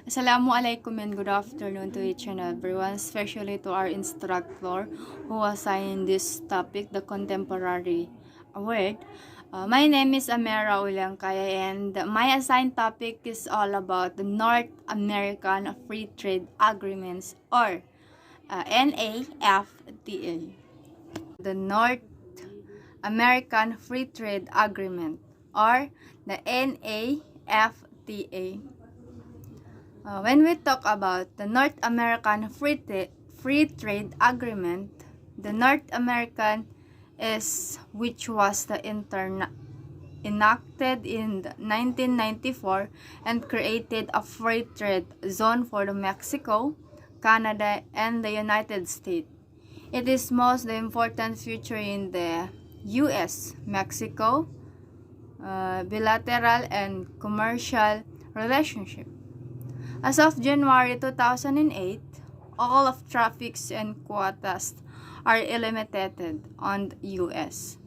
Assalamualaikum and good afternoon to each and everyone, especially to our instructor who assigned this topic, the contemporary word. My name is Amera Ulangkaya and my assigned topic is all about the North American Free Trade Agreements or NAFTA. The North American Free Trade Agreement or the NAFTA. When we talk about the North American Free Trade Agreement, the North American is which was enacted in 1994 and created a free trade zone for the Mexico, Canada, and the United States. It is most the important feature in the U.S.-Mexico bilateral and commercial relationship. As of January 2008, all of traffics and quotas are eliminated on the U.S.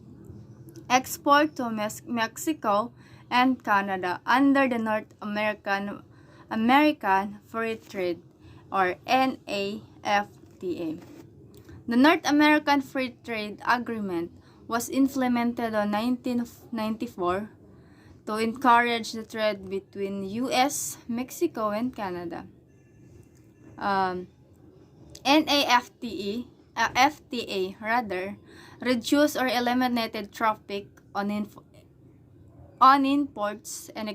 Export to Mexico and Canada under the North American Free Trade or NAFTA. The North American Free Trade Agreement was implemented on 1994 to encourage the trade between U.S., Mexico, and Canada. FTA rather, reduced or eliminated traffic on imports and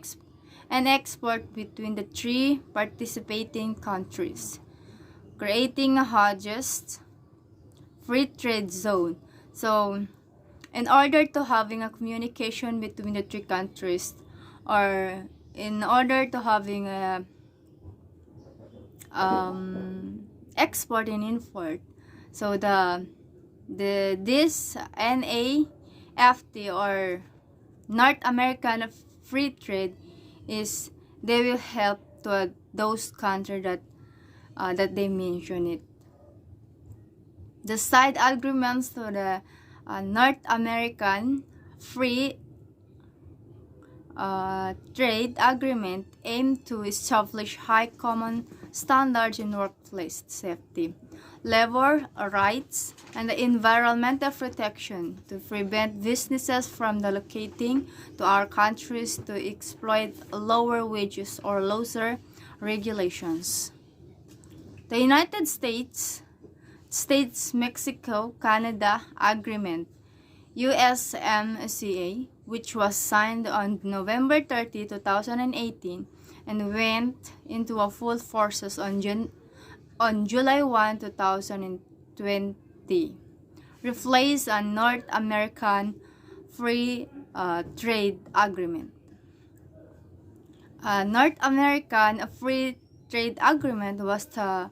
export between the three participating countries, creating a just free trade zone. So, in order to having a communication between the three countries, or in order to having a export and import, so this NAFTA or North American Free Trade is they will help to those countries that they mention it. The side agreements to the North American Free Trade Agreement aim to establish high common standards in workplace safety, labor rights, and the environmental protection to prevent businesses from relocating to our countries to exploit lower wages or looser regulations. The United States Mexico Canada Agreement USMCA, which was signed on November 30, 2018 and went into a full force on July 1, 2020, replaced a North American Free Trade Agreement. North American Free Trade Agreement was the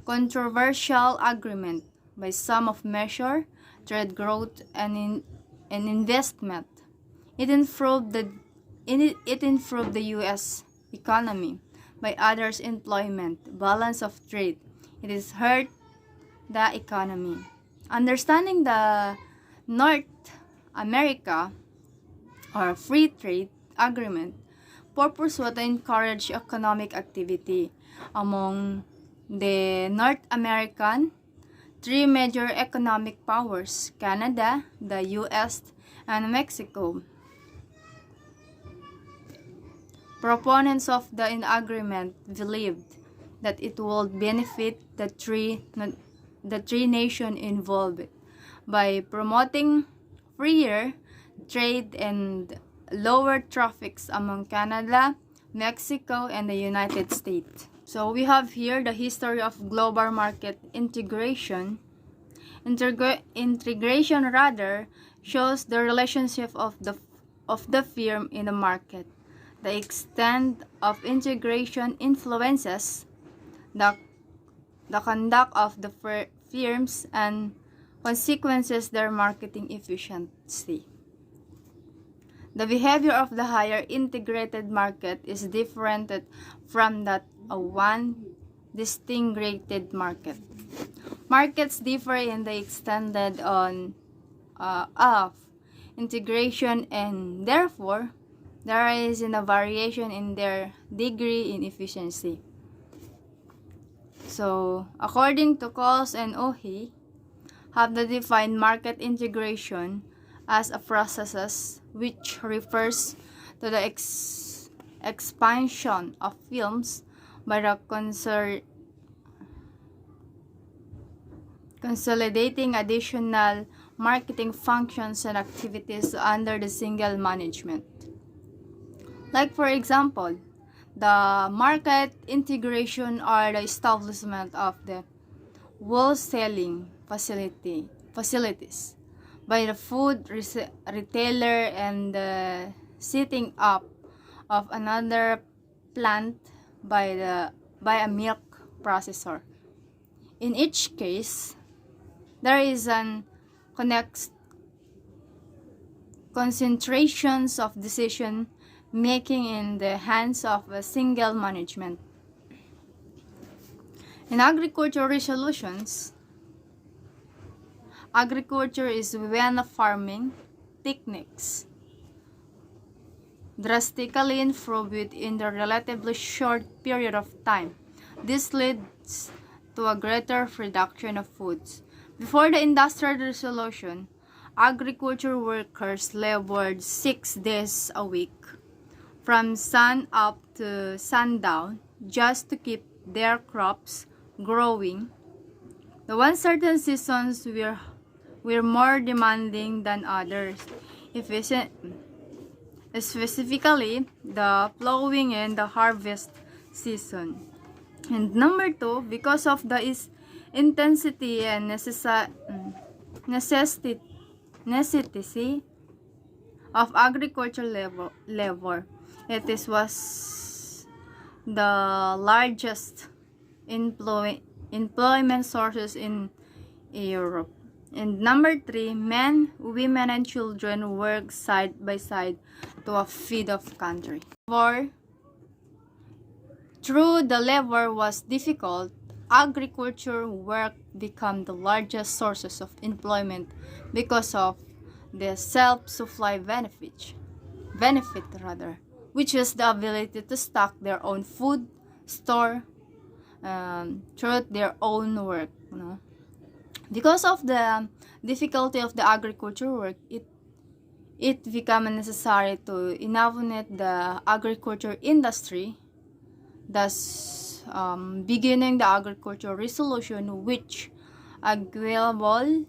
controversial agreement by some of measure trade growth and investment. It improved the U.S. economy by others' employment, balance of trade. It is hurt the economy. Understanding the North America or Free Trade Agreement purpose was to encourage economic activity among the North American three major economic powers, Canada, the U.S., and Mexico. Proponents of the agreement believed that it would benefit the three nations involved by promoting freer trade and lower traffics among Canada, Mexico, and the United States. So we have here the history of global market integration. Integration rather shows the relationship of the firm in the market. The extent of integration influences the conduct of the firms and consequences their marketing efficiency. The behavior of the higher integrated market is different from that of one distinguished market. Markets differ in the extent of integration, and therefore there is a variation in their degree in efficiency. So, according to Coles and Ohi, have the defined market integration as a process which refers to the expansion of films by the consolidating additional marketing functions and activities under the single management. Like for example, the market integration or the establishment of the wholesaling facilities by the food retailer and the setting up of another plant by a milk processor. In each case, there is an concentrations of decision making in the hands of a single management. In agricultural resolutions, agriculture is when farming techniques drastically improve within a relatively short period of time. This leads to a greater production of foods. Before the Industrial Revolution, agriculture workers labored 6 days a week, from sun up to sundown, just to keep their crops growing. The one certain seasons were more demanding than others, specifically the plowing and the harvest season. And number 2, because of the intensity and necessity of agricultural labor, it was the largest employment sources in Europe. And number 3, men, women, and children work side by side to feed the country. Through the labor was difficult, agriculture work became the largest sources of employment because of the self-supply benefit, which is the ability to stock their own food, store, through their own work. Because of the difficulty of the agriculture work, it became necessary to innovate the agriculture industry, thus beginning the agricultural revolution, which arguably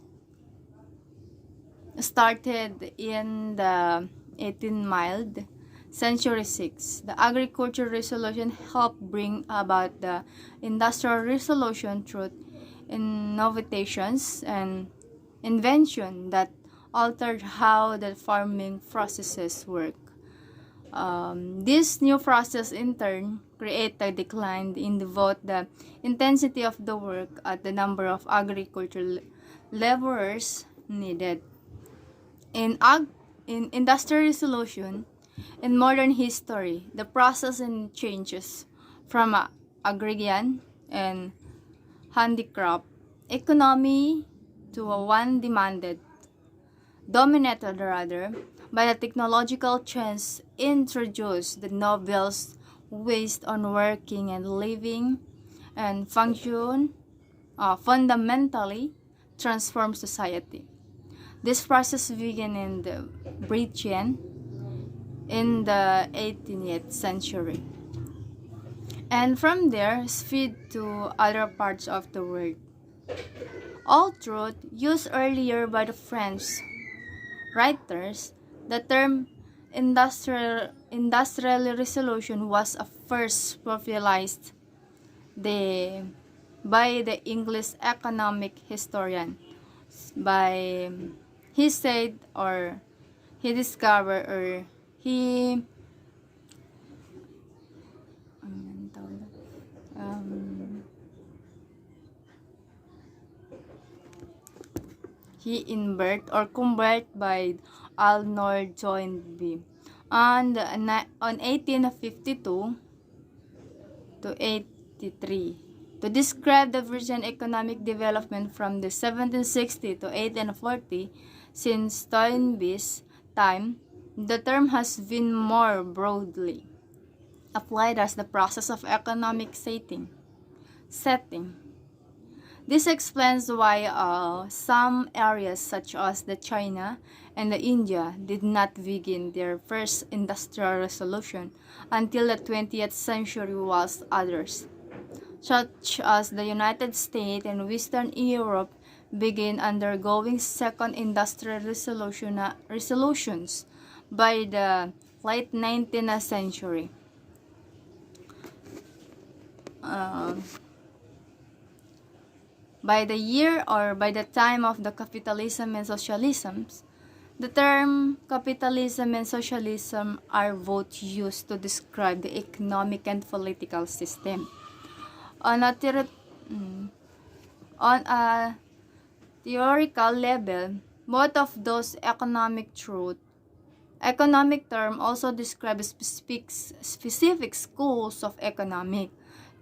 started in the 18th century. The agricultural revolution helped bring about the industrial revolution through innovations and invention that altered how the farming processes work. This new process in turn create a decline in both the intensity of the work and the number of agricultural laborers needed. In industrial revolution, in modern history, the process and changes from agrarian and handicraft economy to one dominated by the technological change introduced the novel ways on working and living and fundamentally transform society. This process began in the Britain in the 18th century, and from there spread to other parts of the world. Although used earlier by the French writers, the term industrial revolution was first popularized by the English economic historian. He said, or he discovered, or he invert or convert by Arnold Toynbee on 1852 to 83 to describe the Virgin economic development from the 1760 to 1840. Since Toynbee's time, the term has been more broadly applied as the process of economic setting. This explains why some areas such as the China and the India did not begin their first industrial revolution until the 20th century, whilst others, such as the United States and Western Europe, began undergoing second industrial revolutions by the late 19th century. By the year or by the time of the capitalism and socialism, the term capitalism and socialism are both used to describe the economic and political system. On a theoretical level, both of those economic terms also describe specific schools of economic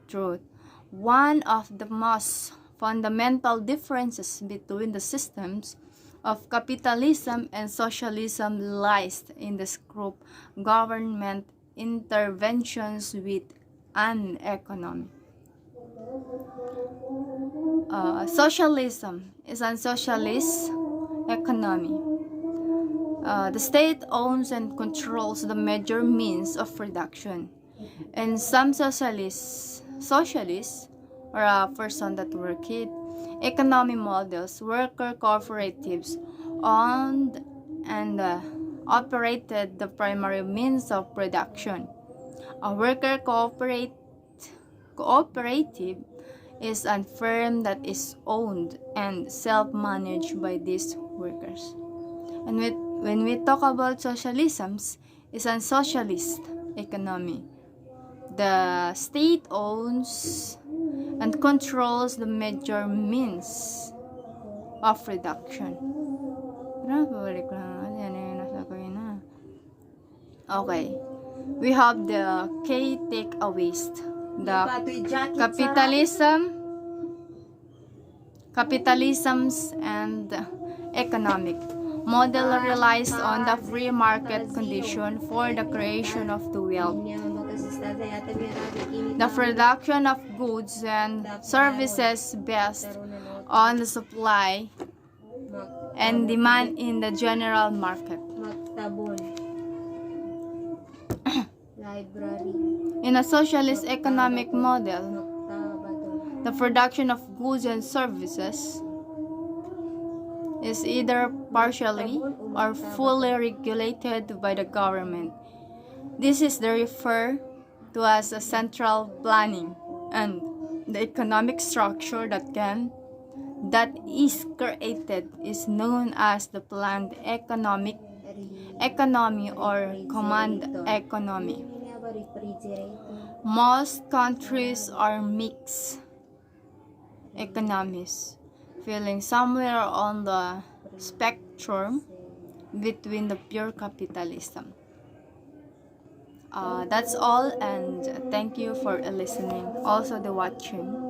truth. One of the most fundamental differences between the systems of capitalism and socialism lies in the scope of government interventions with an economy. Socialism is a socialist economy. The state owns and controls the major means of production. And some socialists or a person that work it, economy models, worker cooperatives owned and operated the primary means of production. A worker cooperative is a firm that is owned and self-managed by these workers. And when we talk about socialisms, it's a socialist economy. The state owns and controls the major means of production. Okay. We have the key takeaways. The capitalisms and economic model relies on the free market condition for the creation of the wealth. The production of goods and services based on the supply and demand in the general market. In a socialist economic model, the production of goods and services is either partially or fully regulated by the government. This is referred to as a central planning, and the economic structure that is created is known as the planned economy or command economy. Most countries are mixed economies, falling somewhere on the spectrum between the pure capitalism. That's all, and thank you for listening, also the watching.